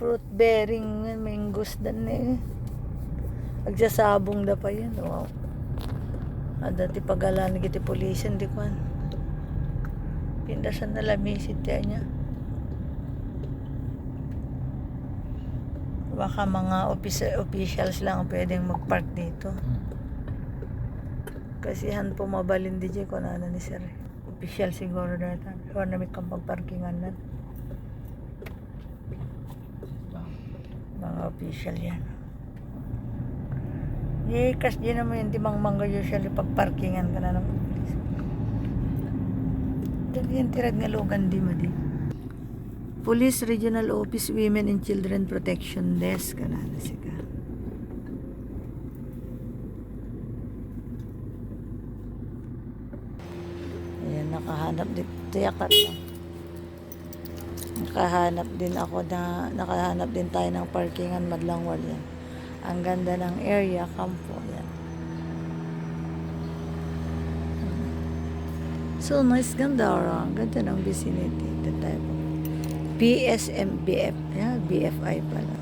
fruit bearing mangoes dan eh. Agsasabong da pa yan. Wow. Dati pagalan giti polisan di kwan. Pindasan na lamisit niya. Baka mga officials lang pwedeng magpark dito. Kasi han po mabalin di ko na ni sir. Official siguro data. Or na may kampag-parkingan na. Mga official yan. Kas di naman yung timang mangga usually pag-parkingan ka na naman. Dali yung tirad nga logan di mo di. Police Regional Office Women and Children Protection Desk ka na siya. Ayan, nakahanap din. Tiyakat na. Nakahanap din tayo ng parkingan Madlangwal yan. Ang ganda ng area, kampo yan. So nice, ganda ng vicinity. The type of PSMBF, BFI pala.